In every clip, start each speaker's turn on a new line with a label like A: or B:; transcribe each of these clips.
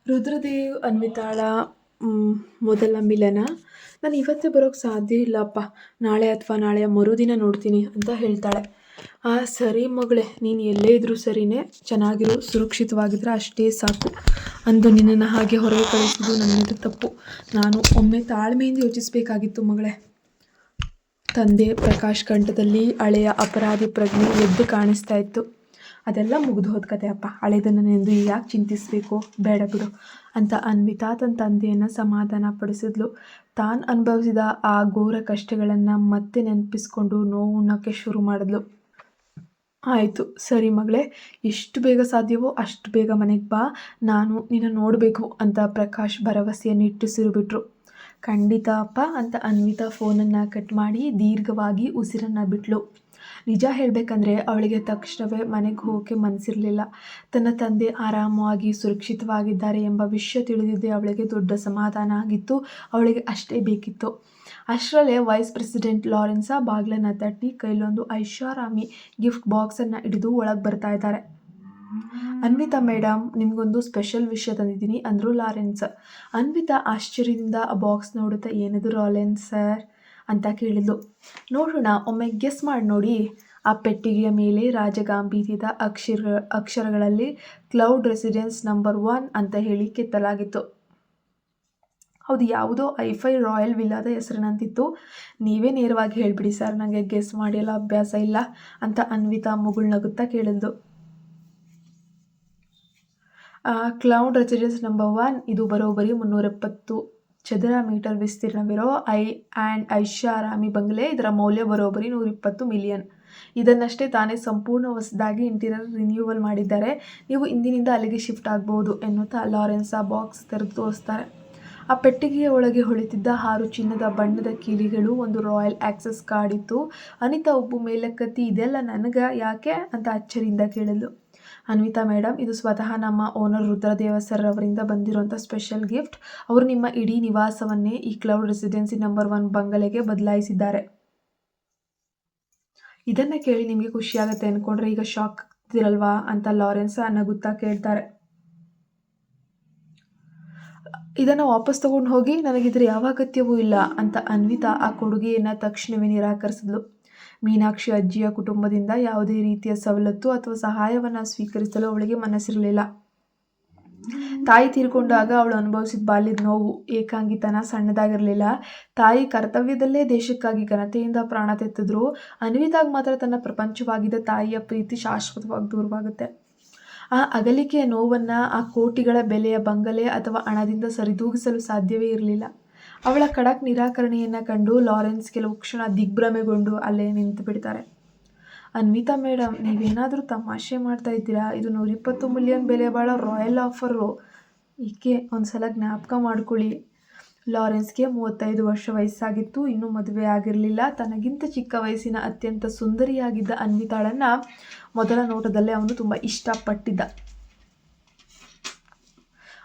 A: ರುದ್ರದೇವ್ ಅನ್ವಿತಾಳ ಮೊದಲ ಮಿಲನ. ನಾನು ಇವತ್ತೇ ಬರೋಕ್ಕೆ ಸಾಧ್ಯ ಇಲ್ಲಪ್ಪ, ನಾಳೆ ಅಥವಾ ನಾಳೆಯ ಮರುದಿನ ನೋಡ್ತೀನಿ ಅಂತ ಹೇಳ್ತಾಳೆ. ಸರಿ ಮಗಳೇ, ನೀನು ಎಲ್ಲೇ ಇದ್ರೂ ಸರಿನೇ, ಚೆನ್ನಾಗಿರು, ಸುರಕ್ಷಿತವಾಗಿದ್ರೆ ಅಷ್ಟೇ ಸಾಕು. ಅಂದು ನಿನ್ನನ್ನು ಹಾಗೆ ಹೊರಗೆ ಕಳಿಸಿದ್ದು ನನ್ನಿಂದ ತಪ್ಪು. ನಾನು ಒಮ್ಮೆ ತಾಳ್ಮೆಯಿಂದ ಯೋಚಿಸಬೇಕಾಗಿತ್ತು ಮಗಳೇ. ತಂದೆ ಪ್ರಕಾಶ್ ಕಂಠದಲ್ಲಿ ಹಳೆಯ ಅಪರಾಧಿ ಪ್ರಜ್ಞೆ ಎದ್ದು ಕಾಣಿಸ್ತಾ ಇತ್ತು. ಅದೆಲ್ಲ ಮುಗಿದು ಹೋದ ಕತೆ ಅಪ್ಪ, ಹಳೆದನ್ನು ನೆಂದು ಯಾಕೆ ಚಿಂತಿಸಬೇಕು, ಬೇಡ ಬಿಡು ಅಂತ ಅನ್ವಿತಾ ತನ್ನ ತಂದೆಯನ್ನು ಸಮಾಧಾನ ಪಡಿಸಿದ್ಲು. ತಾನು ಅನುಭವಿಸಿದ ಆ ಘೋರ ಕಷ್ಟಗಳನ್ನು ಮತ್ತೆ ನೆನಪಿಸ್ಕೊಂಡು ನೋವು ಉಣ್ಣೋಕ್ಕೆ ಶುರು ಮಾಡಿದ್ಲು. ಆಯಿತು ಸರಿ ಮಗಳೇ, ಎಷ್ಟು ಬೇಗ ಸಾಧ್ಯವೋ ಅಷ್ಟು ಬೇಗ ಮನೆಗೆ ಬಾ, ನಾನು ನಿನ್ನ ನೋಡಬೇಕು ಅಂತ ಪ್ರಕಾಶ್ ಭರವಸೆಯನ್ನು ನಿಟ್ಟುಸಿರು ಬಿಟ್ರು. ಖಂಡಿತ ಅಪ್ಪ ಅಂತ ಅನ್ವಿತಾ ಫೋನನ್ನು ಕಟ್ ಮಾಡಿ ದೀರ್ಘವಾಗಿ ಉಸಿರನ್ನು ಬಿಟ್ಲು. ನಿಜ ಹೇಳಬೇಕಂದ್ರೆ ಅವಳಿಗೆ ತಕ್ಷಣವೇ ಮನೆಗೆ ಹೋಗೋಕ್ಕೆ ಮನಸ್ಸಿರಲಿಲ್ಲ. ತನ್ನ ತಂದೆ ಆರಾಮವಾಗಿ ಸುರಕ್ಷಿತವಾಗಿದ್ದಾರೆ ಎಂಬ ವಿಷಯ ತಿಳಿದಿದ್ದೇ ಅವಳಿಗೆ ದೊಡ್ಡ ಸಮಾಧಾನ ಆಗಿತ್ತು. ಅವಳಿಗೆ ಅಷ್ಟೇ ಬೇಕಿತ್ತು. ಅಷ್ಟರಲ್ಲೇ ವೈಸ್ ಪ್ರೆಸಿಡೆಂಟ್ ಲಾರೆನ್ಸ ಬಾಗಿಲನ್ನು ತಟ್ಟಿ ಕೈಲೊಂದು ಐಷಾರಾಮಿ ಗಿಫ್ಟ್ ಬಾಕ್ಸನ್ನು ಹಿಡಿದು ಒಳಗೆ ಬರ್ತಾ ಇದ್ದಾರೆ. ಅನ್ವಿತಾ ಮೇಡಮ್, ನಿಮಗೊಂದು ಸ್ಪೆಷಲ್ ವಿಷಯ ತಂದಿದ್ದೀನಿ ಅಂದರು ಲಾರೆನ್ಸ್. ಅನ್ವಿತಾ ಆಶ್ಚರ್ಯದಿಂದ ಆ ಬಾಕ್ಸ್ ನೋಡುತ್ತಾ, ಏನದು ಲಾರೆನ್ಸ್ ಸರ್ ಅಂತ ಕೇಳಿದ್ಲು. ನೋಡೋಣ, ಒಮ್ಮೆ ಗೆಸ್ ಮಾಡಿ ನೋಡಿ. ಆ ಪೆಟ್ಟಿಗೆಯ ಮೇಲೆ ರಾಜಗಾಂಭೀರ್ಯದ ಅಕ್ಷರಗಳಲ್ಲಿ ಕ್ಲೌಡ್ ರೆಸಿಡೆನ್ಸ್ ನಂಬರ್ 1 ಅಂತ ಹೇಳಿ ಕೆತ್ತಲಾಗಿತ್ತು. ಹೌದು, ಯಾವುದೋ ಐಫೈ ರಾಯಲ್ ವಿಲ್ಲಾದ ಹೆಸರಿನಂತಿತ್ತು. ನೀವೇ ನೇರವಾಗಿ ಹೇಳಿಬಿಡಿ ಸರ್, ನನಗೆ ಗೆಸ್ ಮಾಡಿಯಲ್ಲ ಅಭ್ಯಾಸ ಇಲ್ಲ ಅಂತ ಅನ್ವಿತಾ ಮುಗುಳ್ನಗುತ್ತಾ ಕೇಳಿದ್ಲು. ಕ್ಲೌಡ್ ರೆಸಿಡೆನ್ಸ್ ನಂಬರ್ 1 ಇದು ಬರೋಬ್ಬರಿ 370 ಚದರ ಮೀಟರ್ ವಿಸ್ತೀರ್ಣವಿರೋ ಐಷಾರಾಮಿ ಬಂಗಲೆ. ಇದರ ಮೌಲ್ಯ ಬರೋಬ್ಬರಿ 120 ಮಿಲಿಯನ್. ಇದನ್ನಷ್ಟೇ ತಾನೇ ಸಂಪೂರ್ಣ ಹೊಸದಾಗಿ ಇಂಟೀರಿಯರ್ ರಿನ್ಯೂವಲ್ ಮಾಡಿದ್ದಾರೆ. ನೀವು ಇಂದಿನಿಂದ ಅಲ್ಲಿಗೆ ಶಿಫ್ಟ್ ಆಗಬಹುದು ಎನ್ನುತ್ತಾ ಲಾರೆನ್ಸ್ ಆ ಬಾಕ್ಸ್ ತೆರೆದು ತೋರಿಸ್ತಾರೆ. ಆ ಪೆಟ್ಟಿಗೆಯ ಒಳಗೆ ಹೊಳಿತಿದ್ದ 6 ಚಿನ್ನದ ಬಣ್ಣದ ಕೀಲಿಗಳು, ಒಂದು ರಾಯಲ್ ಆಕ್ಸೆಸ್ ಕಾರ್ಡ್ ಇತ್ತು. ಅನಿತಾ ಒಬ್ಬು ಮೇಲಕ್ಕತ್ತಿ, ಇದೆಲ್ಲ ನನಗ ಯಾಕೆ ಅಂತ ಅಚ್ಚರಿಯಿಂದ ಕೇಳಿದ್ಲು. ಅನ್ವಿತಾ ಮೇಡಮ್, ಇದು ಸ್ವತಃ ನಮ್ಮ ಓನರ್ ರುದ್ರದೇವ ಸರ್ ಅವರಿಂದ ಬಂದಿರುವಂಥ ಸ್ಪೆಷಲ್ ಗಿಫ್ಟ್. ಅವರು ನಿಮ್ಮ ಇಡೀ ನಿವಾಸವನ್ನೇ ಈ ಕ್ಲೌಡ್ ರೆಸಿಡೆನ್ಸಿ ನಂಬರ್ 1 ಬಂಗಲೆಗೆ ಬದಲಾಯಿಸಿದ್ದಾರೆ. ಇದನ್ನು ಕೇಳಿ ನಿಮಗೆ ಖುಷಿಯಾಗತ್ತೆ ಅಂದ್ಕೊಂಡ್ರೆ ಈಗ ಶಾಕ್ ಆಗ್ತಿರಲ್ವಾ ಅಂತ ಲಾರೆನ್ಸ್ ನಗುತ್ತಾ ಕೇಳ್ತಾರೆ. ಇದನ್ನು ವಾಪಸ್ ತಗೊಂಡು ಹೋಗಿ, ನನಗಿದ್ರ ಯಾವ ಅಗತ್ಯವೂ ಇಲ್ಲ ಅಂತ ಅನ್ವಿತಾ ಆ ಕೊಡುಗೆಯನ್ನು ತಕ್ಷಣವೇ ನಿರಾಕರಿಸಿದ್ಲು. ಮೀನಾಕ್ಷಿ ಅಜ್ಜಿಯ ಕುಟುಂಬದಿಂದ ಯಾವುದೇ ರೀತಿಯ ಸವಲತ್ತು ಅಥವಾ ಸಹಾಯವನ್ನು ಸ್ವೀಕರಿಸಲು ಅವಳಿಗೆ ಮನಸ್ಸಿರಲಿಲ್ಲ. ತಾಯಿ ತೀರ್ಕೊಂಡಾಗ ಅವಳು ಅನುಭವಿಸಿದ ಬಾಲ್ಯದ ನೋವು, ಏಕಾಂಗಿತನ ಸಣ್ಣದಾಗಿರಲಿಲ್ಲ. ತಾಯಿ ಕರ್ತವ್ಯದಲ್ಲೇ ದೇಶಕ್ಕಾಗಿ ಘನತೆಯಿಂದ ಪ್ರಾಣ ತೆತ್ತಿದ್ರು. ಅನ್ವಿತಾಗ್ ಮಾತ್ರ ತನ್ನ ಪ್ರಪಂಚವಾಗಿದ್ದ ತಾಯಿಯ ಪ್ರೀತಿ ಶಾಶ್ವತವಾಗಿ ದೂರವಾಗುತ್ತೆ. ಆ ಅಗಲಿಕೆಯ ನೋವನ್ನು ಆ ಕೋಟಿಗಳ ಬೆಲೆಯ ಬಂಗಲೆ ಅಥವಾ ಹಣದಿಂದ ಸರಿದೂಗಿಸಲು ಸಾಧ್ಯವೇ ಇರಲಿಲ್ಲ. ಅವಳ ಖಡಕ್ ನಿರಾಕರಣೆಯನ್ನು ಕಂಡು ಲಾರೆನ್ಸ್ ಕೆಲವು ಕ್ಷಣ ದಿಗ್ಭ್ರಮೆಗೊಂಡು ಅಲ್ಲೇ ನಿಂತು ಬಿಡ್ತಾರೆ. ಅನ್ವಿತಾ ಮೇಡಮ್, ನೀವೇನಾದರೂ ತಮಾಷೆ ಮಾಡ್ತಾ ಇದ್ದೀರಾ? ಇದು 120 ಮಿಲಿಯನ್ ಬೆಲೆ ಬಾಳೋ ರಾಯಲ್ ಆಫರು. ಈಕೆ ಒಂದ್ಸಲ ಜ್ಞಾಪಕ ಮಾಡ್ಕೊಳ್ಳಿ. ಲಾರೆನ್ಸ್ಗೆ 35 ವರ್ಷ ವಯಸ್ಸಾಗಿತ್ತು. ಇನ್ನೂ ಮದುವೆ ಆಗಿರಲಿಲ್ಲ. ತನಗಿಂತ ಚಿಕ್ಕ ವಯಸ್ಸಿನ ಅತ್ಯಂತ ಸುಂದರಿಯಾಗಿದ್ದ ಅನ್ವಿತಾಳನ್ನು ಮೊದಲ ನೋಟದಲ್ಲೇ ಅವನು ತುಂಬ ಇಷ್ಟಪಟ್ಟಿದ್ದ.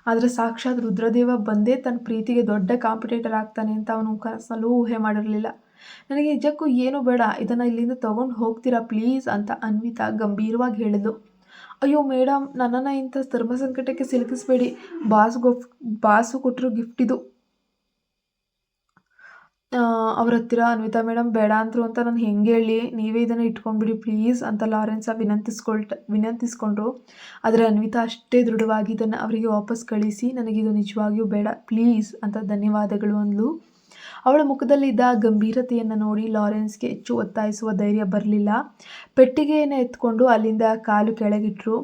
A: ಆದರೆ ಸಾಕ್ಷಾತ್ ರುದ್ರದೇವ ಬಂದೇ ತನ್ನ ಪ್ರೀತಿಗೆ ದೊಡ್ಡ ಕಾಂಪಿಟೇಟರ್ ಆಗ್ತಾನೆ ಅಂತ ಅವನು ಕನಸಲ್ಲೂ ಊಹೆ ಮಾಡಿರಲಿಲ್ಲ. ನನಗೆ ನಿಜಕ್ಕೂ ಏನು ಬೇಡ, ಇದನ್ನು ಇಲ್ಲಿಂದ ತಗೊಂಡು ಹೋಗ್ತೀರಾ ಪ್ಲೀಸ್ ಅಂತ ಅನ್ವಿತಾ ಗಂಭೀರವಾಗಿ ಹೇಳಿದ್ಲು. ಅಯ್ಯೋ ಮೇಡಮ್, ನನ್ನನ್ನು ಇಂಥ ಧರ್ಮ ಸಂಕಟಕ್ಕೆ ಸಿಲುಕಿಸ್ಬೇಡಿ. ಬಾಸು ಕೊಟ್ಟಿರೋ ಗಿಫ್ಟ್ ಇದು. ಅವ್ರ ಹತ್ತಿರ ಅನ್ವಿತಾ ಮೇಡಮ್ ಬೇಡ ಅಂದರು ಅಂತ ನಾನು ಹೆಂಗೆ ಹೇಳಿ? ನೀವೇ ಇದನ್ನು ಇಟ್ಕೊಂಡ್ಬಿಡಿ ಪ್ಲೀಸ್ ಅಂತ ಲಾರೆನ್ಸ ವಿನಂತಿಸ್ಕೊಂಡ್ರು. ಆದರೆ ಅನ್ವಿತಾ ಅಷ್ಟೇ ದೃಢವಾಗಿ ಇದನ್ನು ಅವರಿಗೆ ವಾಪಸ್ ಕಳಿಸಿ, ನನಗಿದು ನಿಜವಾಗಿಯೂ ಬೇಡ ಪ್ಲೀಸ್ ಅಂತ ಧನ್ಯವಾದಗಳು ಅಂದ್ಲು. ಅವಳ ಮುಖದಲ್ಲಿದ್ದ ಗಂಭೀರತೆಯನ್ನು ನೋಡಿ ಲಾರೆನ್ಸ್ಗೆ ಹೆಚ್ಚು ಒತ್ತಾಯಿಸುವ ಧೈರ್ಯ ಬರಲಿಲ್ಲ. ಪೆಟ್ಟಿಗೆಯನ್ನು ಎತ್ಕೊಂಡು ಅಲ್ಲಿಂದ ಕಾಲು ಕೆಳಗಿಟ್ರು.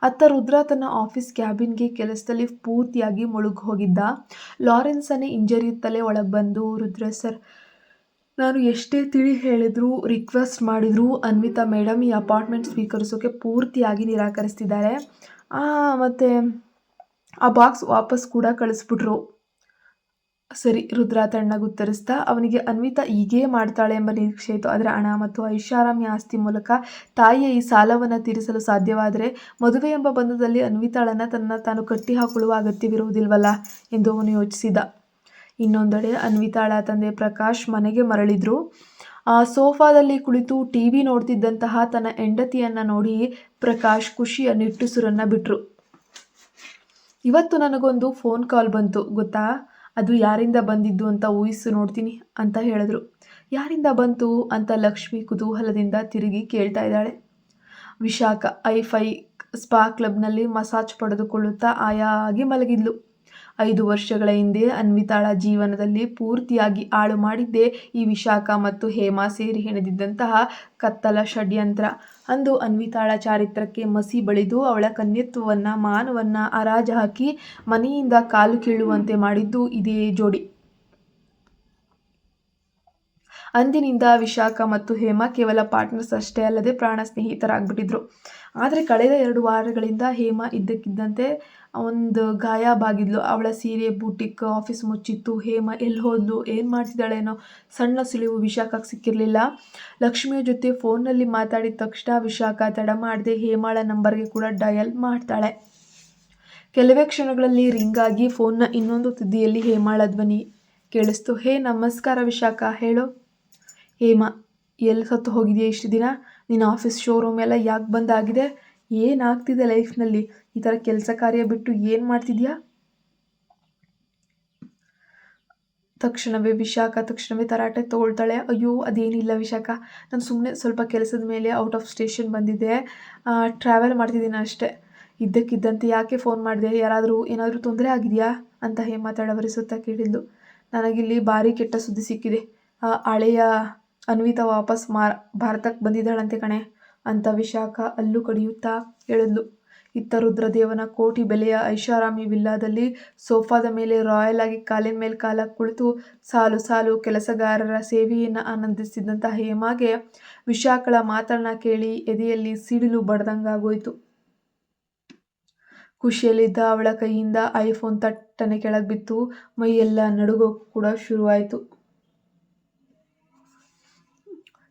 A: ಅತ್ತ ರುದ್ರ ತನ್ನ ಆಫೀಸ್ ಕ್ಯಾಬಿನ್ಗೆ ಕೆಲಸದಲ್ಲಿ ಪೂರ್ತಿಯಾಗಿ ಮುಳುಗಿ ಹೋಗಿದ್ದ. ಲಾರೆನ್ಸನ್ನೇ ಹಿಂಜರಿಯುತ್ತಲೇ ಒಳಗೆ ಬಂದು, ರುದ್ರ ಸರ್, ನಾನು ಎಷ್ಟೇ ತಿಳಿ ಹೇಳಿದ್ರು, ರಿಕ್ವೆಸ್ಟ್ ಮಾಡಿದ್ರು ಅನ್ವಿತಾ ಮೇಡಮ್ ಈ ಅಪಾರ್ಟ್ಮೆಂಟ್ ಸ್ವೀಕರಿಸೋಕೆ ಪೂರ್ತಿಯಾಗಿ ನಿರಾಕರಿಸ್ತಿದ್ದಾರೆ. ಮತ್ತು ಆ ಬಾಕ್ಸ್ ವಾಪಸ್ ಕೂಡ ಕಳಿಸ್ಬಿಟ್ರು. ಸರಿ, ರುದ್ರ ತಣ್ಣಗೆ ಉತ್ತರಿಸ್ತಾ. ಅವನಿಗೆ ಅನ್ವಿತಾ ಹೀಗೇ ಮಾಡ್ತಾಳೆ ಎಂಬ ನಿರೀಕ್ಷೆ ಇತ್ತು. ಆದರೆ ಹಣ ಮತ್ತು ಐಷಾರಾಮಿ ಆಸ್ತಿ ಮೂಲಕ ತಾಯಿಯ ಈ ಸಾಲವನ್ನು ತೀರಿಸಲು ಸಾಧ್ಯವಾದರೆ ಮದುವೆ ಎಂಬ ಬಂಧದಲ್ಲಿ ಅನ್ವಿತಾಳನ್ನು ತಾನು ಕಟ್ಟಿ ಹಾಕೊಳ್ಳುವ ಅಗತ್ಯವಿರುವುದಿಲ್ವಲ್ಲ ಎಂದು ಅವನು ಯೋಚಿಸಿದ. ಇನ್ನೊಂದೆಡೆ ಅನ್ವಿತಾಳ ತಂದೆ ಪ್ರಕಾಶ್ ಮನೆಗೆ ಮರಳಿದ್ರು. ಸೋಫಾದಲ್ಲಿ ಕುಳಿತು ಟಿವಿ ನೋಡ್ತಿದ್ದಂತಹ ತನ್ನ ಹೆಂಡತಿಯನ್ನು ನೋಡಿ ಪ್ರಕಾಶ್ ಖುಷಿಯ ನಿಟ್ಟುಸಿರನ್ನು ಬಿಟ್ರು. ಇವತ್ತು ನನಗೊಂದು ಫೋನ್ ಕಾಲ್ ಬಂತು ಗೊತ್ತಾ? ಅದು ಯಾರಿಂದ ಬಂದಿದ್ದು ಅಂತ ಊಹಿಸು ನೋಡ್ತೀನಿ ಅಂತ ಹೇಳಿದ್ರು. ಯಾರಿಂದ ಬಂತು ಅಂತ ಲಕ್ಷ್ಮಿ ಕುತೂಹಲದಿಂದ ತಿರುಗಿ ಕೇಳ್ತಾ ಇದ್ದಾಳೆ. ವಿಶಾಖ ಐಫೈ ಸ್ಪಾ ಕ್ಲಬ್ನಲ್ಲಿ ಮಸಾಜ್ ಪಡೆದುಕೊಳ್ಳುತ್ತಾ ಆಯಾಗಿ ಮಲಗಿದ್ಲು. 5 ವರ್ಷಗಳ ಹಿಂದೆ ಅನ್ವಿತಾಳ ಜೀವನದಲ್ಲಿ ಪೂರ್ತಿಯಾಗಿ ಹಾಳು ಮಾಡಿದ್ದೇ ಈ ವಿಶಾಖ ಮತ್ತು ಹೇಮಾ ಸೇರಿ ಹೆಣೆದಿದ್ದಂತಹ ಕತ್ತಲ ಷಡ್ಯಂತ್ರ. ಅಂದು ಅನ್ವಿತಾಳ ಚಾರಿತ್ರಕ್ಕೆ ಮಸಿ ಬಳಿದು ಅವಳ ಕನ್ಯತ್ವವನ್ನ ಮಾನವನ್ನ ಹರಾಜು ಹಾಕಿ ಮನೆಯಿಂದ ಕಾಲು ಕೀಳುವಂತೆ ಮಾಡಿದ್ದು ಇದೇ ಜೋಡಿ. ಅಂದಿನಿಂದ ವಿಶಾಖ ಮತ್ತು ಹೇಮಾ ಕೇವಲ ಪಾರ್ಟ್ನರ್ಸ್ ಅಷ್ಟೇ ಅಲ್ಲದೆ ಪ್ರಾಣ ಸ್ನೇಹಿತರಾಗ್ಬಿಟ್ಟಿದ್ರು. ಆದರೆ ಕಳೆದ 2 ವಾರಗಳಿಂದ ಹೇಮಾ ಇದ್ದಕ್ಕಿದ್ದಂತೆ ಒಂದು ಗಾಯಬಾಗಿದ್ಲು. ಅವಳ ಸೀರೆ ಬೂಟಿಕ್ ಆಫೀಸ್ ಮುಚ್ಚಿತ್ತು. ಹೇಮಾ ಎಲ್ಲಿ ಹೋದ್ಲು, ಏನು ಮಾಡ್ತಿದ್ದಾಳೇನೋ ಸಣ್ಣ ಸುಳಿವು ವಿಶಾಖಕ್ಕೆ ಸಿಕ್ಕಿರಲಿಲ್ಲ. ಲಕ್ಷ್ಮಿಯ ಜೊತೆ ಫೋನ್ನಲ್ಲಿ ಮಾತಾಡಿದ ತಕ್ಷಣ ವಿಶಾಖ ತಡ ಮಾಡದೆ ಹೇಮಾಳ ನಂಬರ್ಗೆ ಕೂಡ ಡಯಲ್ ಮಾಡ್ತಾಳೆ. ಕೆಲವೇ ಕ್ಷಣಗಳಲ್ಲಿ ರಿಂಗ್ ಆಗಿ ಫೋನ್ನ ಇನ್ನೊಂದು ತುದಿಯಲ್ಲಿ ಹೇಮಾಳ ಧ್ವನಿ ಕೇಳಿಸ್ತು. ಹೇ ನಮಸ್ಕಾರ ವಿಶಾಖ, ಹೇಳು. ಹೇಮಾ, ಎಲ್ಲಿ ಸತ್ತು ಹೋಗಿದೆಯಾ ಇಷ್ಟು ದಿನ? ನಿನ್ನ ಆಫೀಸ್ ಶೋರೂಮ್ ಎಲ್ಲ ಯಾಕೆ ಬಂದಾಗಿದೆ? ಏನಾಗ್ತಿದೆ ಲೈಫ್ನಲ್ಲಿ? ಈ ಥರ ಕೆಲಸ ಕಾರ್ಯ ಬಿಟ್ಟು ಏನು ಮಾಡ್ತಿದ್ಯಾ? ತಕ್ಷಣವೇ ತರಾಟೆ ತೊಗೊಳ್ತಾಳೆ. ಅಯ್ಯೋ ಅದೇನಿಲ್ಲ ವಿಶಾಖ, ನಾನು ಸುಮ್ಮನೆ ಸ್ವಲ್ಪ ಕೆಲಸದ ಮೇಲೆ ಔಟ್ ಆಫ್ ಸ್ಟೇಷನ್ ಬಂದಿದ್ದೆ, ಟ್ರಾವೆಲ್ ಮಾಡ್ತಿದ್ದೀನಿ ಅಷ್ಟೇ. ಇದ್ದಕ್ಕಿದ್ದಂತೆ ಯಾಕೆ ಫೋನ್ ಮಾಡಿದೆ? ಏನಾದರೂ ತೊಂದರೆ ಆಗಿದೆಯಾ ಅಂತ ಹೇಮಾ ತಡವರಿಸುತ್ತಾ ಕೇಳಿದ್ಲು. ನನಗಿಲ್ಲಿ ಭಾರಿ ಕೆಟ್ಟ ಸುದ್ದಿ ಸಿಕ್ಕಿದೆ. ಹಳೆಯ ಅನ್ವಿತಾ ವಾಪಸ್ ಭಾರತಕ್ಕೆ ಬಂದಿದ್ದಾಳಂತೆ ಕಣೆ ಅಂತ ವಿಶಾಖ ಹಲ್ಲು ಕಡಿಯುತ್ತಾ ಹೇಳಿದ್ಲು. ಇತ್ತ ರುದ್ರದೇವನ ಕೋಟಿ ಬೆಲೆಯ ಐಷಾರಾಮಿ ವಿಲ್ಲಾದಲ್ಲಿ ಸೋಫಾದ ಮೇಲೆ ರಾಯಲ್ ಆಗಿ ಕಾಲಿನ ಮೇಲೆ ಕಾಲಾಗಿ ಕುಳಿತು ಸಾಲು ಸಾಲು ಕೆಲಸಗಾರರ ಸೇವೆಯನ್ನು ಆನಂದಿಸಿದಂಥ ಹೇಮಾಗೆ ವಿಶಾಖಳ ಮಾತನ್ನ ಕೇಳಿ ಎದೆಯಲ್ಲಿ ಸಿಡಿಲು ಬಡ್ದಂಗಾಗೋಯ್ತು. ಖುಷಿಯಲ್ಲಿದ್ದ ಅವಳ ಕೈಯಿಂದ ಐಫೋನ್ ತಟ್ಟನೆ ಕೆಳಗೆ ಬಿತ್ತು. ಮೈಯೆಲ್ಲ ನಡುಗೋಕು ಕೂಡ ಶುರುವಾಯಿತು.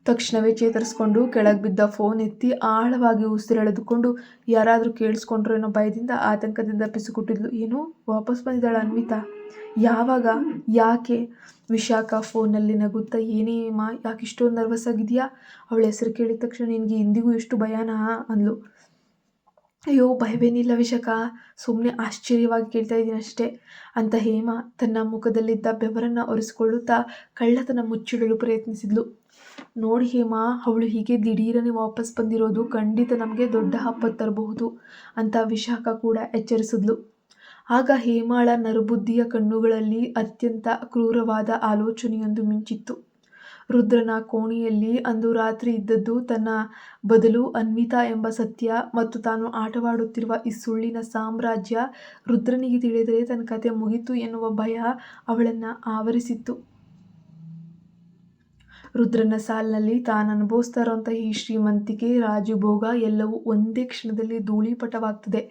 A: ತಕ್ಷಣವೇ ಚೇತರಿಸ್ಕೊಂಡು ಕೆಳಗೆ ಬಿದ್ದ ಫೋನ್ ಎತ್ತಿ ಆಳವಾಗಿ ಉಸಿರೆಳೆದುಕೊಂಡು ಯಾರಾದರೂ ಕೇಳಿಸ್ಕೊಂಡ್ರೋ ಅನ್ನೋ ಭಯದಿಂದ ಆತಂಕದಿಂದ ಪಿಸುಗುಟ್ಟಿದ್ಲು. ಏನು, ವಾಪಸ್ ಬಂದಿದ್ದಾಳ ಅನ್ವಿತಾ? ಯಾವಾಗ? ಯಾಕೆ? ವಿಶಾಖ ಫೋನಲ್ಲಿ ನಗುತ್ತಾ, ಏನೇ ಮಾ, ಯಾಕೆ ಇಷ್ಟೊಂದು ನರ್ವಸ್ ಆಗಿದೆಯಾ? ಅವಳ ಹೆಸರು ಕೇಳಿದ ತಕ್ಷಣ ನಿನಗೆ ಇಂದಿಗೂ ಎಷ್ಟು ಭಯನಾ ಅಂದ್ಲು. ಅಯ್ಯೋ ಭಯವೇನಿಲ್ಲ ವಿಶಾಖ, ಸುಮ್ಮನೆ ಆಶ್ಚರ್ಯವಾಗಿ ಕೇಳ್ತಾ ಇದ್ದೀನಿ ಅಷ್ಟೇ ಅಂತ ಹೇಮಾ ತನ್ನ ಮುಖದಲ್ಲಿದ್ದ ಬೆವರನ್ನು ಒರೆಸಿಕೊಳ್ಳುತ್ತಾ ಕಳ್ಳತನ ಮುಚ್ಚಿಡಲು ಪ್ರಯತ್ನಿಸಿದ್ಲು. ನೋಡಿ ಹೇಮಾ, ಅವಳು ಹೀಗೆ ದಿಢೀರನೆ ವಾಪಸ್ ಬಂದಿರೋದು ಖಂಡಿತ ನಮಗೆ ದೊಡ್ಡ ಆಪತ್ತು ತರಬಹುದು ಅಂತ ವಿಶಾಖ ಕೂಡ ಎಚ್ಚರಿಸಿದ್ಲು. ಆಗ ಹೇಮಾಳ ನರಬುದ್ಧಿಯ ಕಣ್ಣುಗಳಲ್ಲಿ ಅತ್ಯಂತ ಕ್ರೂರವಾದ ಆಲೋಚನೆಯೊಂದು ಮಿಂಚಿತ್ತು. ರುದ್ರನ ಕೋಣೆಯಲ್ಲಿ ಅಂದು ರಾತ್ರಿ ಇದ್ದದ್ದು ತನ್ನ ಬದಲು ಅನ್ವಿತಾ ಎಂಬ ಸತ್ಯ ಮತ್ತು ತಾನು ಆಟವಾಡುತ್ತಿರುವ ಈ ಸುಳ್ಳಿನ ಸಾಮ್ರಾಜ್ಯ ರುದ್ರನಿಗೆ ತಿಳಿದರೆ ತನ್ನ ಕತೆ ಮುಗಿತು ಎನ್ನುವ ಭಯ ಅವಳನ್ನು ಆವರಿಸಿತ್ತು. ರುದ್ರನ ಸಾಲಿನಲ್ಲಿ ತಾನು ಅನುಭವಿಸ್ತಾ ಇರೋಂಥ ಈ ಶ್ರೀಮಂತಿಕೆ, ರಾಜಭೋಗ ಎಲ್ಲವೂ ಒಂದೇ ಕ್ಷಣದಲ್ಲಿ ಧೂಳೀಪಟವಾಗ್ತದೆ.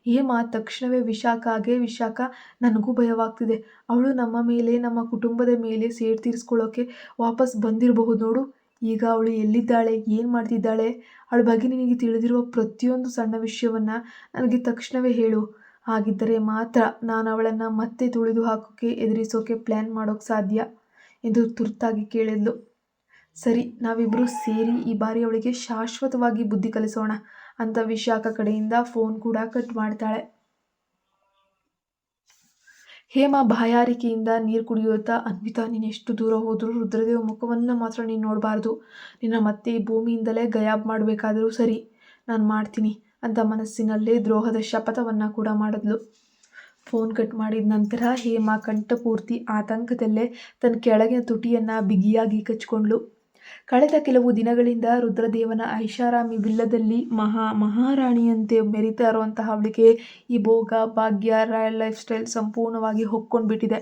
A: ಹೇಮಾ ತಕ್ಷಣವೇ ವಿಶಾಖ, ನನಗೂ ಭಯವಾಗ್ತಿದೆ. ಅವಳು ನಮ್ಮ ಮೇಲೆ, ನಮ್ಮ ಕುಟುಂಬದ ಮೇಲೆ ಸೇಡು ತೀರಿಸ್ಕೊಳ್ಳೋಕೆ ವಾಪಸ್ ಬಂದಿರಬಹುದು ನೋಡು. ಈಗ ಅವಳು ಎಲ್ಲಿದ್ದಾಳೆ, ಏನು ಮಾಡ್ತಿದ್ದಾಳೆ? ಅವಳ ಬಗ್ಗೆ ನಿನಗೆ ತಿಳಿದಿರುವ ಪ್ರತಿಯೊಂದು ಸಣ್ಣ ವಿಷಯವನ್ನು ನನಗೆ ತಕ್ಷಣವೇ ಹೇಳು. ಹಾಗಿದ್ದರೆ ಮಾತ್ರ ನಾನು ಅವಳನ್ನು ಮತ್ತೆ ತುಳಿದು ಹಾಕೋಕ್ಕೆ, ಎದುರಿಸೋಕೆ ಪ್ಲ್ಯಾನ್ ಮಾಡೋಕ್ಕೆ ಸಾಧ್ಯ ಎಂದು ತುರ್ತಾಗಿ ಕೇಳಿದ್ಲು. ಸರಿ, ನಾವಿಬ್ಬರೂ ಸೇರಿ ಈ ಬಾರಿ ಅವಳಿಗೆ ಶಾಶ್ವತವಾಗಿ ಬುದ್ಧಿ ಕಲಿಸೋಣ ಅಂತ ವಿಶಾಖ ಕಡೆಯಿಂದ ಫೋನ್ ಕೂಡ ಕಟ್ ಮಾಡ್ತಾಳೆ. ಹೇಮಾ ಬಾಯಾರಿಕೆಯಿಂದ ನೀರು ಕುಡಿಯುತ್ತಾ, ಅನ್ವಿತಾ, ನೀನು ಎಷ್ಟು ದೂರ ಹೋದರೂ ರುದ್ರದೇವ ಮುಖವನ್ನು ಮಾತ್ರ ನೀನು ನೋಡಬಾರ್ದು. ನಿನ್ನ ಮತ್ತೆ ಈ ಭೂಮಿಯಿಂದಲೇ ಗಯಾಬ್ ಮಾಡಬೇಕಾದರೂ ಸರಿ, ನಾನು ಮಾಡ್ತೀನಿ ಅಂತ ಮನಸ್ಸಿನಲ್ಲೇ ದ್ರೋಹದ ಶಪಥವನ್ನು ಕೂಡ ಮಾಡಿದ್ಲು. ಫೋನ್ ಕಟ್ ಮಾಡಿದ ನಂತರ ಹೇಮಾ ಕಂಠಪೂರ್ತಿ ಆತಂಕದಲ್ಲೇ ತನ್ನ ಕೆಳಗಿನ ತುಟಿಯನ್ನು ಬಿಗಿಯಾಗಿ ಕಚ್ಕೊಂಡ್ಳು. ಕಳೆದ ಕೆಲವು ದಿನಗಳಿಂದ ರುದ್ರದೇವನ ಐಷಾರಾಮಿ ವಿಲ್ಲದಲ್ಲಿ ಮಹಾರಾಣಿಯಂತೆ ಮೆರಿತಾ ಇರುವಂತಹ ಅವಳಿಗೆ ಈ ಭೋಗ ಭಾಗ್ಯ ರಾಯಲ್ ಲೈಫ್ ಸ್ಟೈಲ್ ಸಂಪೂರ್ಣವಾಗಿ ಹೊಕ್ಕೊಂಡ್ಬಿಟ್ಟಿದೆ.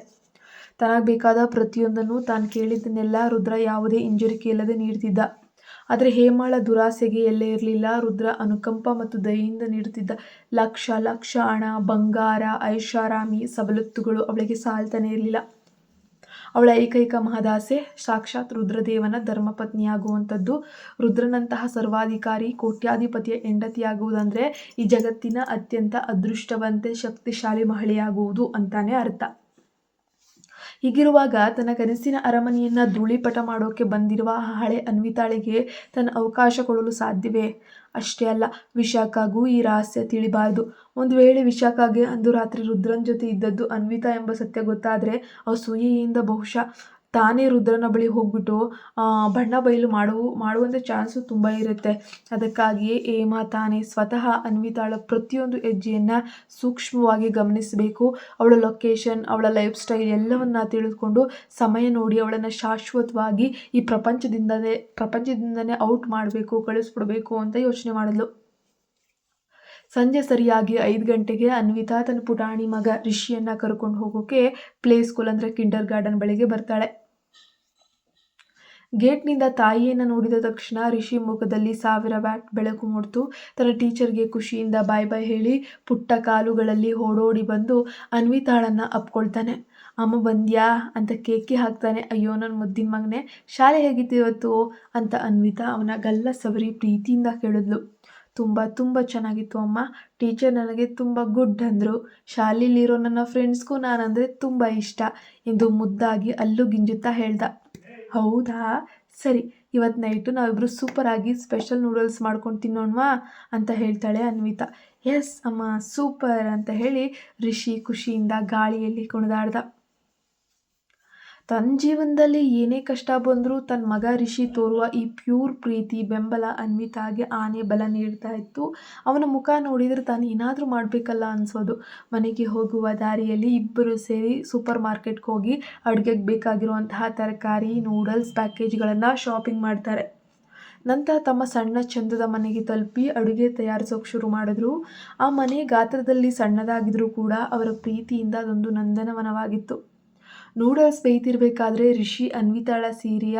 A: ತನಗೆ ಬೇಕಾದ ಪ್ರತಿಯೊಂದನ್ನು, ತಾನು ಕೇಳಿದ್ದನ್ನೆಲ್ಲ ರುದ್ರ ಯಾವುದೇ ಹಿಂಜರಿಕೆ ಇಲ್ಲದೆ ನೀಡ್ತಿದ್ದ. ಆದರೆ ಹೇಮಾಳ ದುರಾಸೆಗೆ ಎಲ್ಲೇ ಇರಲಿಲ್ಲ. ರುದ್ರ ಅನುಕಂಪ ಮತ್ತು ದಯೆಯಿಂದ ನೀಡುತ್ತಿದ್ದ ಲಕ್ಷ ಲಕ್ಷ ಹಣ, ಬಂಗಾರ, ಐಷಾರಾಮಿ, ಸವಲತ್ತುಗಳು ಅವಳಿಗೆ ಸಾಲ್ತಾನೆ ಇರಲಿಲ್ಲ. ಅವಳ ಏಕೈಕ ಮಹದಾಸೆ ಸಾಕ್ಷಾತ್ ರುದ್ರದೇವನ ಧರ್ಮಪತ್ನಿಯಾಗುವಂಥದ್ದು. ರುದ್ರನಂತಹ ಸರ್ವಾಧಿಕಾರಿ ಕೋಟ್ಯಾಧಿಪತಿಯ ಹೆಂಡತಿಯಾಗುವುದಂದರೆ ಈ ಜಗತ್ತಿನ ಅತ್ಯಂತ ಅದೃಷ್ಟವಂತೆ ಶಕ್ತಿಶಾಲಿ ಮಹಿಳೆಯಾಗುವುದು ಅಂತಾನೆ ಅರ್ಥ. ಹೀಗಿರುವಾಗ ತನ್ನ ಕನಸಿನ ಅರಮನೆಯನ್ನು ಧೂಳಿಪಟ ಮಾಡೋಕೆ ಬಂದಿರುವ ಆ ಹಳೆ ಅನ್ವಿತಾಳಿಗೆ ತನ್ನ ಅವಕಾಶ ಕೊಡಲು ಸಾಧ್ಯವೇ? ಅಷ್ಟೇ ಅಲ್ಲ, ವಿಶಾಖಗೂ ಈ ರಹಸ್ಯ ತಿಳಿಬಾರದು. ಒಂದು ವೇಳೆ ವಿಶಾಖಗೆ ಅಂದು ರಾತ್ರಿ ರುದ್ರನ್ ಜೊತೆ ಇದ್ದದ್ದು ಅನ್ವಿತಾ ಎಂಬ ಸತ್ಯ ಗೊತ್ತಾದರೆ ಅಸೂಯೆಯಿಂದ ಬಹುಶಃ ತಾನೇ ರುದ್ರನ ಬಳಿ ಹೋಗ್ಬಿಟ್ಟು ಬಣ್ಣ ಬಯಲು ಮಾಡುವಂಥ ಚಾನ್ಸು ತುಂಬ ಇರುತ್ತೆ. ಅದಕ್ಕಾಗಿಯೇ ಹೇಮಾ ತಾನೇ ಸ್ವತಃ ಅನ್ವಿತಾಳ ಪ್ರತಿಯೊಂದು ಹೆಜ್ಜೆಯನ್ನು ಸೂಕ್ಷ್ಮವಾಗಿ ಗಮನಿಸಬೇಕು. ಅವಳ ಲೊಕೇಶನ್, ಅವಳ ಲೈಫ್ ಸ್ಟೈಲ್ ಎಲ್ಲವನ್ನ ತಿಳಿದುಕೊಂಡು ಸಮಯ ನೋಡಿ ಅವಳನ್ನು ಶಾಶ್ವತವಾಗಿ ಈ ಪ್ರಪಂಚದಿಂದನೇ ಔಟ್ ಮಾಡಬೇಕು, ಕಳಿಸ್ಬಿಡ್ಬೇಕು ಅಂತ ಯೋಚನೆ ಮಾಡಿದ್ಲು. ಸಂಜೆ ಸರಿಯಾಗಿ 5 ಗಂಟೆಗೆ ಅನ್ವಿತಾ ತನ್ನ ಪುಟಾಣಿ ಮಗ ರಿಷಿಯನ್ನು ಕರ್ಕೊಂಡು ಹೋಗೋಕೆ ಪ್ಲೇ ಸ್ಕೂಲ್ ಅಂದರೆ ಕಿಂಡರ್ ಗಾರ್ಡನ್ ಬಳಿಗೆ ಬರ್ತಾಳೆ. ಗೇಟ್ನಿಂದ ತಾಯಿಯನ್ನು ನೋಡಿದ ತಕ್ಷಣ ರಿಷಿ ಮುಖದಲ್ಲಿ 1000 ವ್ಯಾಟ್ ಬೆಳಕು ಮೂಡ್ತು. ತನ್ನ ಟೀಚರ್ಗೆ ಖುಷಿಯಿಂದ ಬಾಯ್ ಬಾಯ್ ಹೇಳಿ ಪುಟ್ಟ ಕಾಲುಗಳಲ್ಲಿ ಓಡೋಡಿ ಬಂದು ಅನ್ವಿತಾಳನ್ನು ಅಪ್ಕೊಳ್ತಾನೆ. ಅಮ್ಮ ಬಂದ್ಯಾ ಅಂತ ಕೇಕೆ ಹಾಕ್ತಾನೆ. ಅಯ್ಯೋ ನನ್ನ ಮುದ್ದಿನ ಮಗನೇ, ಶಾಲೆ ಹೇಗಿತ್ತು ಇವತ್ತು ಅಂತ ಅನ್ವಿತಾ ಅವನ ಗಲ್ಲ ಸವರಿ ಪ್ರೀತಿಯಿಂದ ಕೇಳಿದ್ಲು. ತುಂಬ ಚೆನ್ನಾಗಿತ್ತು ಅಮ್ಮ. ಟೀಚರ್ ನನಗೆ ತುಂಬ ಗುಡ್ ಅಂದರು. ಶಾಲೆಯಲ್ಲಿರೋ ನನ್ನ ಫ್ರೆಂಡ್ಸ್ಗೂ ನಾನಂದರೆ ತುಂಬ ಇಷ್ಟ ಎಂದು ಮುದ್ದಾಗಿ ಅಲ್ಲು ಗಿಂಜುತ್ತಾ ಹೇಳ್ದ. ಹೌದಾ, ಸರಿ, ಇವತ್ತು ನೈಟು ನಾವಿಬ್ಬರು ಸೂಪರಾಗಿ ಸ್ಪೆಷಲ್ ನೂಡಲ್ಸ್ ಮಾಡ್ಕೊಂಡು ತಿನ್ನೋಣವಾ ಅಂತ ಹೇಳ್ತಾಳೆ ಅನ್ವಿತಾ. ಎಸ್ ಅಮ್ಮ, ಸೂಪರ್ ಅಂತ ಹೇಳಿ ರಿಷಿ ಖುಷಿಯಿಂದ ಗಾಳಿಯಲ್ಲಿ ಕುಣಿದಾಡ್ದ. ತನ್ನ ಜೀವನದಲ್ಲಿ ಏನೇ ಕಷ್ಟ ಬಂದರೂ ತನ್ನ ಮಗ ರಿಷಿ ತೋರುವ ಈ ಪ್ಯೂರ್ ಪ್ರೀತಿ, ಬೆಂಬಲ ಅನ್ವಿತಾಗೆ ಆನೆ ಬಲ ನೀಡ್ತಾ ಇತ್ತು. ಅವನ ಮುಖ ನೋಡಿದರೆ ತಾನು ಏನಾದರೂ ಮಾಡಬೇಕಲ್ಲ ಅನಿಸೋದು. ಮನೆಗೆ ಹೋಗುವ ದಾರಿಯಲ್ಲಿ ಇಬ್ಬರು ಸೇರಿ ಸೂಪರ್ ಮಾರ್ಕೆಟ್ಗೆ ಹೋಗಿ ಅಡುಗೆಗೆ ಬೇಕಾಗಿರುವಂತಹ ತರಕಾರಿ, ನೂಡಲ್ಸ್ ಪ್ಯಾಕೇಜ್ಗಳನ್ನು ಶಾಪಿಂಗ್ ಮಾಡ್ತಾರೆ. ನಂತರ ತಮ್ಮ ಸಣ್ಣ ಚಂದದ ಮನೆಗೆ ತಲುಪಿ ಅಡುಗೆ ತಯಾರಿಸೋಕೆ ಶುರು ಮಾಡಿದ್ರು. ಆ ಮನೆ ಗಾತ್ರದಲ್ಲಿ ಸಣ್ಣದಾಗಿದ್ರೂ ಕೂಡ ಅವರ ಪ್ರೀತಿಯಿಂದ ಅದೊಂದು ನಂದನವನವಾಗಿತ್ತು. ನೂಡಲ್ಸ್ ಬೇಯ್ತಿರ್ಬೇಕಾದ್ರೆ ರಿಷಿ ಅನ್ವಿತಾಳ ಸೀರೆಯ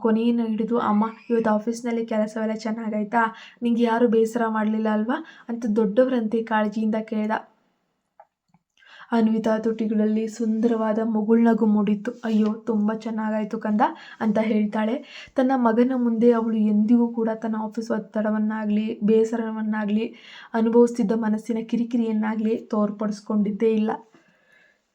A: ಕೊನೆಯನ್ನು ಹಿಡಿದು, ಅಮ್ಮ ಇವತ್ತು ಆಫೀಸ್ನಲ್ಲಿ ಕೆಲಸವೆಲ್ಲ ಚೆನ್ನಾಗಾಯ್ತಾ? ನಿಂಗೆ ಯಾರು ಬೇಸರ ಮಾಡಲಿಲ್ಲ ಅಲ್ವಾ ಅಂತ ದೊಡ್ಡವರಂತೆ ಕಾಳಜಿಯಿಂದ ಕೇಳ್ದ. ಅನ್ವಿತಾ ತುಟಿಗಳಲ್ಲಿ ಸುಂದರವಾದ ಮುಗುಳ್ನಗು ಮೂಡಿತ್ತು. ಅಯ್ಯೋ ತುಂಬ ಚೆನ್ನಾಗಾಯಿತು ಕಂದ ಅಂತ ಹೇಳ್ತಾಳೆ. ತನ್ನ ಮಗನ ಮುಂದೆ ಅವಳು ಎಂದಿಗೂ ಕೂಡ ತನ್ನ ಆಫೀಸ್ ಒತ್ತಡವನ್ನಾಗಲಿ ಬೇಸರವನ್ನಾಗಲಿ ಅನುಭವಿಸ್ತಿದ್ದ ಮನಸ್ಸಿನ ಕಿರಿಕಿರಿಯನ್ನಾಗಲಿ ತೋರ್ಪಡಿಸ್ಕೊಂಡಿದ್ದೇ ಇಲ್ಲ.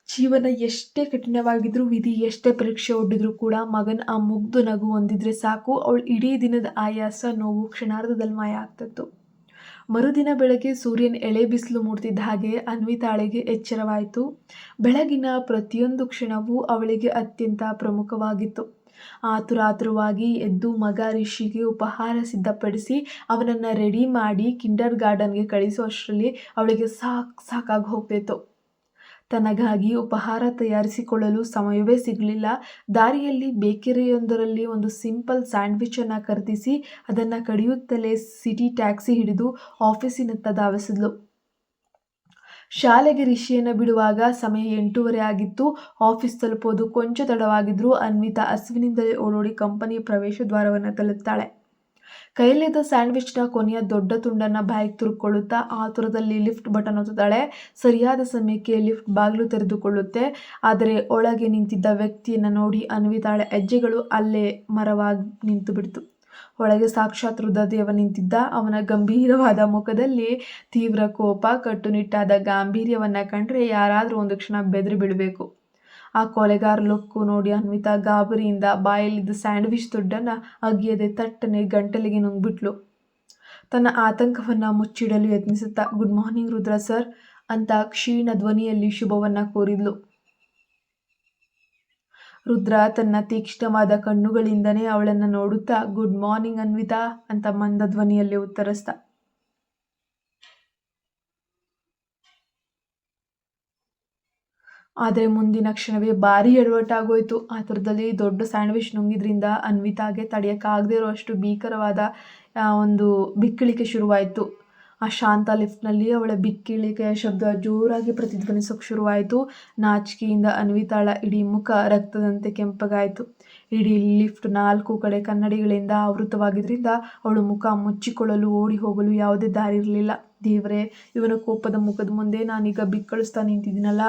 A: ಜೀವನ ಎಷ್ಟೇ ಕಠಿಣವಾಗಿದ್ರೂ, ವಿಧಿ ಎಷ್ಟೇ ಪರೀಕ್ಷೆ ಒಡ್ಡಿದ್ರೂ ಕೂಡ ಮಗನ ಆ ಮುಗ್ಧ ನಗು ಹೊಂದಿದ್ರೆ ಸಾಕು, ಅವಳು ಇಡೀ ದಿನದ ಆಯಾಸ, ನೋವು ಕ್ಷಣಾರ್ಧದಲ್ಲಿ ಮಾಯ ಆಗ್ತಿತ್ತು. ಮರುದಿನ ಬೆಳಗ್ಗೆ ಸೂರ್ಯನ ಎಳೆ ಬಿಸಿಲು ಮೂಡ್ತಿದ್ದ ಹಾಗೆ ಅನ್ವಿತಾಳಿಗೆ ಎಚ್ಚರವಾಯಿತು. ಬೆಳಗಿನ ಪ್ರತಿಯೊಂದು ಕ್ಷಣವೂ ಅವಳಿಗೆ ಅತ್ಯಂತ ಪ್ರಮುಖವಾಗಿತ್ತು. ಆತುರವಾಗಿ ಎದ್ದು ಮಗ ರಿಷಿಗೆ ಉಪಹಾರ ಸಿದ್ಧಪಡಿಸಿ ಅವನನ್ನು ರೆಡಿ ಮಾಡಿ ಕಿಂಡರ್ ಗಾರ್ಡನ್ಗೆ ಕಳಿಸುವಷ್ಟರಲ್ಲಿ ಅವಳಿಗೆ ಸಾಕಾಗಿ ಹೋಗ್ತಿತ್ತು. ತನಗಾಗಿ ಉಪಹಾರ ತಯಾರಿಸಿಕೊಳ್ಳಲು ಸಮಯವೇ ಸಿಗಲಿಲ್ಲ. ದಾರಿಯಲ್ಲಿ ಬೇಕರಿಯೊಂದರಲ್ಲಿ ಒಂದು ಸಿಂಪಲ್ ಸ್ಯಾಂಡ್ವಿಚನ್ನು ಖರೀದಿಸಿ ಅದನ್ನು ಕಡಿಯುತ್ತಲೇ ಸಿಟಿ ಟ್ಯಾಕ್ಸಿ ಹಿಡಿದು ಆಫೀಸಿನತ್ತ ಧಾವಿಸಿದ್ಲು. ಶಾಲೆಗೆ ರಿಷಿಯನ್ನು ಬಿಡುವಾಗ ಸಮಯ 8:30 ಆಗಿತ್ತು. ಆಫೀಸ್ ತಲುಪೋದು ಕೊಂಚ ತಡವಾಗಿದ್ರೂ ಅನ್ವಿತಾ ಹಸಿವಿನಿಂದಲೇ ಓಡೋಡಿ ಕಂಪನಿಯ ಪ್ರವೇಶ ದ್ವಾರವನ್ನು ತಲುಪ್ತಾಳೆ. ಕೈಯಲ್ಲಿದ್ದ ಸ್ಯಾಂಡ್ವಿಚ್ನ ಕೊನೆಯ ದೊಡ್ಡ ತುಂಡನ್ನು ಬಾಯಿಗೆ ತುರುಕೊಳ್ಳುತ್ತಾ ಆತುರದಲ್ಲಿ ಲಿಫ್ಟ್ ಬಟನ್ ಒತ್ತುತ್ತಾಳೆ. ಸರಿಯಾದ ಸಮಯಕ್ಕೆ ಲಿಫ್ಟ್ ಬಾಗಿಲು ತೆರೆದುಕೊಳ್ಳುತ್ತೆ. ಆದರೆ ಒಳಗೆ ನಿಂತಿದ್ದ ವ್ಯಕ್ತಿಯನ್ನು ನೋಡಿ ಅನ್ವಿತಾಳ ಹೆಜ್ಜೆಗಳು ಅಲ್ಲೇ ಮರವಾಗಿ ನಿಂತು ಬಿಡ್ತು. ಒಳಗೆ ಸಾಕ್ಷಾತ್ ರುದ್ರದೇವ ನಿಂತಿದ್ದ. ಅವನ ಗಂಭೀರವಾದ ಮುಖದಲ್ಲಿ ತೀವ್ರ ಕೋಪ, ಕಟ್ಟುನಿಟ್ಟಾದ ಗಾಂಭೀರ್ಯವನ್ನು ಕಂಡ್ರೆ ಯಾರಾದರೂ ಒಂದು ಕ್ಷಣ ಬೆದರಿ ಬಿಡಬೇಕು. ಆ ಕೊಲೆಗಾರ ಲುಕ್ಕು ನೋಡಿ ಅನ್ವಿತಾ ಗಾಬರಿಯಿಂದ ಬಾಯಲ್ಲಿದ್ದ ಸ್ಯಾಂಡ್ವಿಚ್ ದುಡ್ಡನ್ನು ಅಗಿಯದೆ ತಟ್ಟನೆ ಗಂಟಲಿಗೆ ನುಂಗ್ಬಿಟ್ಲು. ತನ್ನ ಆತಂಕವನ್ನು ಮುಚ್ಚಿಡಲು ಯತ್ನಿಸುತ್ತಾ, ಗುಡ್ ಮಾರ್ನಿಂಗ್ ರುದ್ರ ಸರ್ ಅಂತ ಕ್ಷೀಣ ಧ್ವನಿಯಲ್ಲಿ ಶುಭವನ್ನು ಕೋರಿದ್ಲು. ರುದ್ರ ತನ್ನ ತೀಕ್ಷ್ಣವಾದ ಕಣ್ಣುಗಳಿಂದನೇ ಅವಳನ್ನು ನೋಡುತ್ತಾ, ಗುಡ್ ಮಾರ್ನಿಂಗ್ ಅನ್ವಿತಾ ಅಂತ ಮಂದ ಧ್ವನಿಯಲ್ಲಿ ಉತ್ತರಿಸ್ದ. ಆದರೆ ಮುಂದಿನ ಕ್ಷಣವೇ ಭಾರೀ ಎಡವಟ್ಟಾಗೋಯ್ತು. ಆತುರದಲ್ಲಿ ದೊಡ್ಡ ಸ್ಯಾಂಡ್ವಿಚ್ ನುಂಗಿದ್ರಿಂದ ಅನ್ವಿತಾಗೆ ತಡೆಯೋಕ್ಕಾಗದೇ ಇರುವಷ್ಟು ಭೀಕರವಾದ ಒಂದು ಬಿಕ್ಕಳಿಕೆ ಶುರುವಾಯಿತು. ಆ ಶಾಂತ ಲಿಫ್ಟ್ನಲ್ಲಿ ಅವಳ ಬಿಕ್ಕಳಿಕೆಯ ಶಬ್ದ ಜೋರಾಗಿ ಪ್ರತಿಧ್ವನಿಸೋಕೆ ಶುರುವಾಯಿತು. ನಾಚಿಕೆಯಿಂದ ಅನ್ವಿತಾಳ ಇಡೀ ಮುಖ ರಕ್ತದಂತೆ ಕೆಂಪಗಾಯಿತು. ಇಡೀ ಲಿಫ್ಟ್ 4 ಕಡೆ ಕನ್ನಡಿಗಳಿಂದ ಆವೃತವಾಗಿದ್ದರಿಂದ ಅವಳು ಮುಖ ಮುಚ್ಚಿಕೊಳ್ಳಲು, ಓಡಿ ಹೋಗಲು ಯಾವುದೇ ದಾರಿ ಇರಲಿಲ್ಲ. ದೇವರೇ, ಇವನ ಕೋಪದ ಮುಖದ ಮುಂದೆ ನಾನೀಗ ಬಿಕ್ಕಳಿಸ್ತಾ ನಿಂತಿದ್ದೀನಲ್ಲ,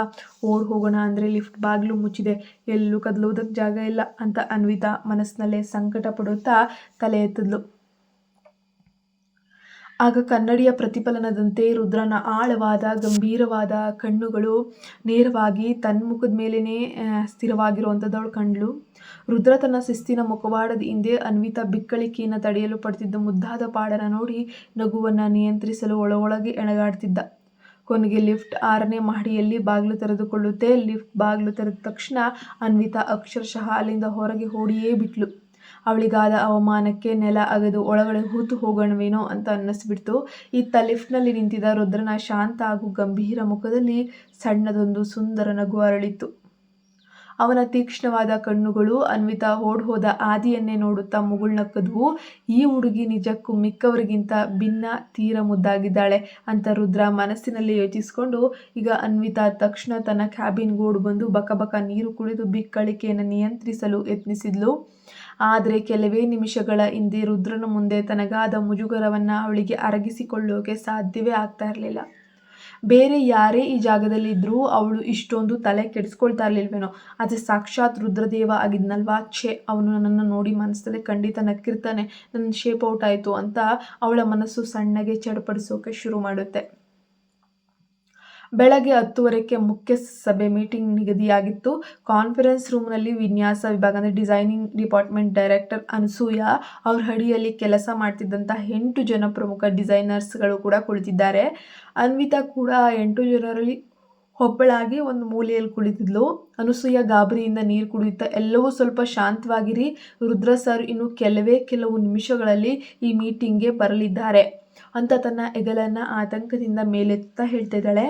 A: ಓಡಿ ಹೋಗೋಣ ಅಂದರೆ ಲಿಫ್ಟ್ ಬಾಗಿಲು ಮುಚ್ಚಿದೆ, ಎಲ್ಲೂ ಕದಲೋದಕ್ಕೆ ಜಾಗ ಇಲ್ಲ ಅಂತ ಅನ್ವಿತಾ ಮನಸ್ಸಿನಲ್ಲೇ ಸಂಕಟ ಪಡುತ್ತಾ ತಲೆ ಎತ್ತಿದ್ಲು. ಆಗ ಕನ್ನಡಿಯ ಪ್ರತಿಫಲನದಂತೆ ರುದ್ರನ ಆಳವಾದ ಗಂಭೀರವಾದ ಕಣ್ಣುಗಳು ನೇರವಾಗಿ ತನ್ನ ಮುಖದ ಮೇಲೇ ಸ್ಥಿರವಾಗಿರುವಂಥದ್ದವಳು ಕಂಡ್ಳು. ರುದ್ರ ತನ್ನ ಶಿಸ್ತಿನ ಮುಖವಾಡದ ಹಿಂದೆ ಅನ್ವಿತಾ ಬಿಕ್ಕಳಿಕೆಯನ್ನು ತಡೆಯಲು ಪಡ್ತಿದ್ದ ಮುದ್ದಾದ ಪಾಡನ ನೋಡಿ ನಗುವನ್ನು ನಿಯಂತ್ರಿಸಲು ಒಳಗೆ ಎಣಗಾಡ್ತಿದ್ದ. ಕೊನೆಗೆ ಲಿಫ್ಟ್ 6ನೇ ಮಹಡಿಯಲ್ಲಿ ಬಾಗಿಲು ತೆರೆದುಕೊಳ್ಳುತ್ತೆ. ಲಿಫ್ಟ್ ಬಾಗಿಲು ತೆರೆದ ತಕ್ಷಣ ಅನ್ವಿತಾ ಅಕ್ಷರಶಃ ಅಲ್ಲಿಂದ ಹೊರಗೆ ಓಡಿಯೇ ಬಿಟ್ಲು. ಅವಳಿಗಾದ ಅವಮಾನಕ್ಕೆ ನೆಲ ಅಗೆದು ಒಳಗಡೆ ಹೂತು ಹೋಗೋಣವೇನೋ ಅಂತ ಅನ್ನಿಸ್ಬಿಡ್ತು. ಇತ್ತ ಲಿಫ್ಟ್ನಲ್ಲಿ ನಿಂತಿದ್ದ ರುದ್ರನ ಶಾಂತ ಹಾಗೂ ಗಂಭೀರ ಮುಖದಲ್ಲಿ ಸಣ್ಣದೊಂದು ಸುಂದರ ನಗು ಅರಳಿತ್ತು. ಅವನ ತೀಕ್ಷ್ಣವಾದ ಕಣ್ಣುಗಳು ಅನ್ವಿತಾ ಹೋದ ಹಾದಿಯನ್ನೇ ನೋಡುತ್ತಾ ಮುಗುಳ್ನಕ್ಕದ್ವು. ಈ ಹುಡುಗಿ ನಿಜಕ್ಕೂ ಮಿಕ್ಕವರಿಗಿಂತ ಭಿನ್ನ, ತೀರ ಮುದ್ದಾಗಿದ್ದಾಳೆ ಅಂತ ರುದ್ರ ಮನಸ್ಸಿನಲ್ಲಿ ಯೋಚಿಸಿಕೊಂಡು ಈಗ ಅನ್ವಿತಾ ತಕ್ಷಣ ತನ್ನ ಕ್ಯಾಬಿನ್ಗೆ ಓಡಿ ಬಂದು ಬಕಬಕ ನೀರು ಕುಡಿದು ಬಿಕ್ಕಳಿಕೆಯನ್ನು ನಿಯಂತ್ರಿಸಲು ಯತ್ನಿಸಿದ್ಲು. ಆದರೆ ಕೆಲವೇ ನಿಮಿಷಗಳ ಹಿಂದೆ ರುದ್ರನ ಮುಂದೆ ತನಗಾದ ಮುಜುಗರವನ್ನು ಅವಳಿಗೆ ಅರಗಿಸಿಕೊಳ್ಳೋಕೆ ಸಾಧ್ಯವೇ ಆಗ್ತಾ ಇರಲಿಲ್ಲ. ಬೇರೆ ಯಾರೇ ಈ ಜಾಗದಲ್ಲಿದ್ದರೂ ಅವಳು ಇಷ್ಟೊಂದು ತಲೆ ಕೆಡಿಸ್ಕೊಳ್ತಾ ಇರಲಿಲ್ವೇನೋ. ಆದರೆ ಸಾಕ್ಷಾತ್ ರುದ್ರದೇವ ಆಗಿದ್ನಲ್ವಾ, ಅವನು ನನ್ನನ್ನು ನೋಡಿ ಮನಸ್ಸಲ್ಲಿ ಖಂಡಿತ ನಕ್ಕಿರ್ತಾನೆ, ನನ್ನ ಶೇಪ್ ಔಟ್ ಆಯಿತು ಅಂತ ಅವಳ ಮನಸ್ಸು ಸಣ್ಣಗೆ ಚಡಪಡಿಸೋಕೆ ಶುರು ಮಾಡುತ್ತೆ. ಬೆಳಗ್ಗೆ 10:30ಕ್ಕೆ ಮುಖ್ಯ ಸಭೆ ಮೀಟಿಂಗ್ ನಿಗದಿಯಾಗಿತ್ತು. ಕಾನ್ಫರೆನ್ಸ್ ರೂಮ್ನಲ್ಲಿ ವಿನ್ಯಾಸ ವಿಭಾಗ ಅಂದರೆ ಡಿಸೈನಿಂಗ್ ಡಿಪಾರ್ಟ್ಮೆಂಟ್ ಡೈರೆಕ್ಟರ್ ಅನಸೂಯ ಅವ್ರ ಅಡಿಯಲ್ಲಿ ಕೆಲಸ ಮಾಡ್ತಿದ್ದಂಥ 8 ಜನ ಪ್ರಮುಖ ಡಿಸೈನರ್ಸ್ಗಳು ಕೂಡ ಕುಳಿತಿದ್ದಾರೆ. ಅನ್ವಿತಾ ಕೂಡ 8 ಜನರಲ್ಲಿ ಒಬ್ಬಳಾಗಿ ಒಂದು ಮೂಲೆಯಲ್ಲಿ ಕುಳಿತಿದ್ಲು. ಅನಸೂಯ ಗಾಬರಿಯಿಂದ ನೀರು ಕುಡಿಯುತ್ತಾ, ಎಲ್ಲವೂ ಸ್ವಲ್ಪ ಶಾಂತವಾಗಿರಿ, ರುದ್ರ ಸರ್ ಇನ್ನು ಕೆಲವು ನಿಮಿಷಗಳಲ್ಲಿ ಈ ಮೀಟಿಂಗ್ಗೆ ಬರಲಿದ್ದಾರೆ ಅಂತ ತನ್ನ ಹೆಗಲನ್ನು ಆತಂಕದಿಂದ ಮೇಲೆತ್ತಾ ಹೇಳ್ತಾ ಇದ್ದಾಳೆ.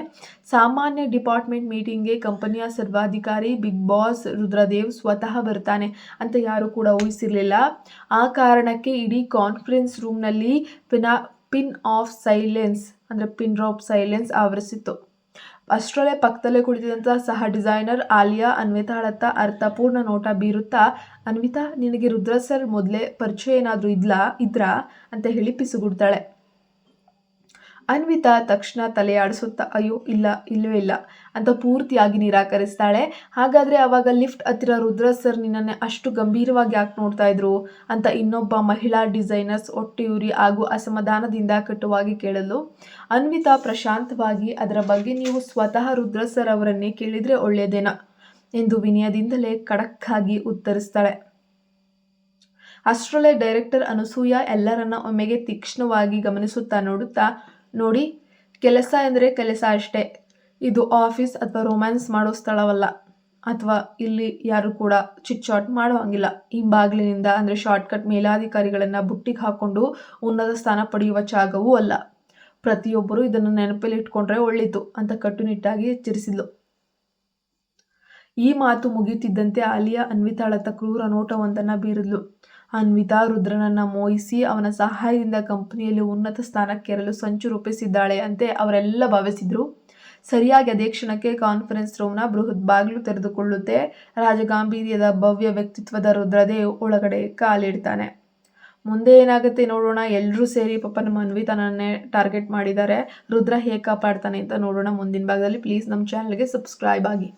A: ಸಾಮಾನ್ಯ ಡಿಪಾರ್ಟ್ಮೆಂಟ್ ಮೀಟಿಂಗ್ಗೆ ಕಂಪನಿಯ ಸರ್ವಾಧಿಕಾರಿ ಬಿಗ್ ಬಾಸ್ ರುದ್ರದೇವ್ ಸ್ವತಃ ಬರ್ತಾನೆ ಅಂತ ಯಾರೂ ಕೂಡ ಊಹಿಸಿರಲಿಲ್ಲ. ಆ ಕಾರಣಕ್ಕೆ ಇಡೀ ಕಾನ್ಫರೆನ್ಸ್ ರೂಮ್ನಲ್ಲಿ ಪಿನ್ ಡ್ರಾಪ್ ಸೈಲೆನ್ಸ್ ಆವರಿಸಿತ್ತು. ಅಷ್ಟರಲ್ಲೇ ಪಕ್ಕದಲ್ಲೇ ಕುಳಿತಿದ್ದಂಥ ಸಹ ಡಿಸೈನರ್ ಆಲಿಯಾ ಅನ್ವಿತಾಳತ್ತ ಅರ್ಥಪೂರ್ಣ ನೋಟ ಬೀರುತ್ತಾ, ಅನ್ವಿತಾ, ನಿನಗೆ ರುದ್ರ ಸರ್ ಮೊದಲೇ ಪರಿಚಯ ಏನಾದರೂ ಇದ್ರಾ ಅಂತ ಹೇಳಿ ಪಿಸುಗುಡ್ತಾಳೆ. ಅನ್ವಿತಾ ತಕ್ಷಣ ತಲೆಯಾಡಿಸುತ್ತಾ, ಅಯ್ಯೋ ಇಲ್ಲವೇ ಇಲ್ಲ ಅಂತ ಪೂರ್ತಿಯಾಗಿ ನಿರಾಕರಿಸ್ತಾಳೆ. ಹಾಗಾದರೆ ಆವಾಗ ಲಿಫ್ಟ್ ಹತ್ತಿರ ರುದ್ರ ಸರ್ ನಿನ್ನನ್ನೇ ಅಷ್ಟು ಗಂಭೀರವಾಗಿ ಯಾಕೆ ನೋಡ್ತಾ ಇದ್ರು ಅಂತ ಇನ್ನೊಬ್ಬ ಮಹಿಳಾ ಡಿಸೈನರ್ಸ್ ಹೊಟ್ಟೆಯೂರಿ ಹಾಗೂ ಅಸಮಾಧಾನದಿಂದ ಕಟುವಾಗಿ ಕೇಳಲು, ಅನ್ವಿತಾ ಪ್ರಶಾಂತವಾಗಿ, ಅದರ ಬಗ್ಗೆ ನೀವು ಸ್ವತಃ ರುದ್ರ ಸರ್ ಅವರನ್ನೇ ಕೇಳಿದರೆ ಒಳ್ಳೆಯದೇನಾ ಎಂದು ವಿನಯದಿಂದಲೇ ಖಡಕ್ ಆಗಿ ಉತ್ತರಿಸ್ತಾಳೆ. ಅಷ್ಟರಲ್ಲೇ ಡೈರೆಕ್ಟರ್ ಅನಸೂಯ ಎಲ್ಲರನ್ನ ಒಮ್ಮೆಗೆ ತೀಕ್ಷ್ಣವಾಗಿ ಗಮನಿಸುತ್ತಾ ನೋಡಿ, ಕೆಲಸ ಎಂದರೆ ಕೆಲಸ ಅಷ್ಟೇ, ಇದು ಆಫೀಸ್ ಅಥವಾ ರೊಮ್ಯಾನ್ಸ್ ಮಾಡೋ ಸ್ಥಳವಲ್ಲ, ಅಥವಾ ಇಲ್ಲಿ ಯಾರು ಕೂಡ ಚಿಟ್ಚಾಟ್ ಮಾಡುವಂಗಿಲ್ಲ. ಹಿಂಬಾಗಿಲಿನಿಂದ ಅಂದರೆ ಶಾರ್ಟ್ಕಟ್ ಮೇಲಾಧಿಕಾರಿಗಳನ್ನು ಬುಟ್ಟಿಗೆ ಹಾಕ್ಕೊಂಡು ಉನ್ನತ ಸ್ಥಾನ ಪಡೆಯುವ ಜಾಗವೂ ಅಲ್ಲ. ಪ್ರತಿಯೊಬ್ಬರೂ ಇದನ್ನು ನೆನಪಲ್ಲಿ ಇಟ್ಕೊಂಡ್ರೆ ಒಳ್ಳೆಯದು ಅಂತ ಕಟ್ಟುನಿಟ್ಟಾಗಿ ಎಚ್ಚರಿಸಿದ್ಲು. ಈ ಮಾತು ಮುಗಿಯುತ್ತಿದ್ದಂತೆ ಆಲಿಯಾ ಅನ್ವಿತಾಳತ್ತ ಕ್ರೂರ ನೋಟವೊಂದನ್ನು ಬೀರಿದ್ಲು. ಅನ್ವಿತಾ ರುದ್ರನನ್ನು ಮೋಹಿಸಿ ಅವನ ಸಹಾಯದಿಂದ ಕಂಪನಿಯಲ್ಲಿ ಉನ್ನತ ಸ್ಥಾನಕ್ಕೇರಲು ಸಂಚು ರೂಪಿಸಿದ್ದಾಳೆ ಅಂತೆ ಅವರೆಲ್ಲ ಭಾವಿಸಿದ್ರು. ಸರಿಯಾಗಿ ಅದೇ ಕ್ಷಣಕ್ಕೆ ಕಾನ್ಫರೆನ್ಸ್ ರೂಮ್ನ ಬೃಹತ್ ಬಾಗಿಲು ತೆರೆದುಕೊಳ್ಳುತ್ತೆ. ರಾಜಗಾಂಭೀರ್ಯದ ಭವ್ಯ ವ್ಯಕ್ತಿತ್ವದ ರುದ್ರದೇವ್ ಒಳಗಡೆ ಕಾಲಿಡ್ತಾನೆ. ಮುಂದೆ ಏನಾಗುತ್ತೆ ನೋಡೋಣ. ಎಲ್ಲರೂ ಸೇರಿ ಪಾಪ ನಮ್ಮ ಅನ್ವಿತಾನನ್ನೇ ಟಾರ್ಗೆಟ್ ಮಾಡಿದ್ದಾರೆ. ರುದ್ರ ಹೇಗೆ ಕಾಪಾಡ್ತಾನೆ ಅಂತ ನೋಡೋಣ ಮುಂದಿನ ಭಾಗದಲ್ಲಿ. ಪ್ಲೀಸ್ ನಮ್ಮ ಚಾನಲ್ಗೆ ಸಬ್ಸ್ಕ್ರೈಬ್ ಆಗಿ.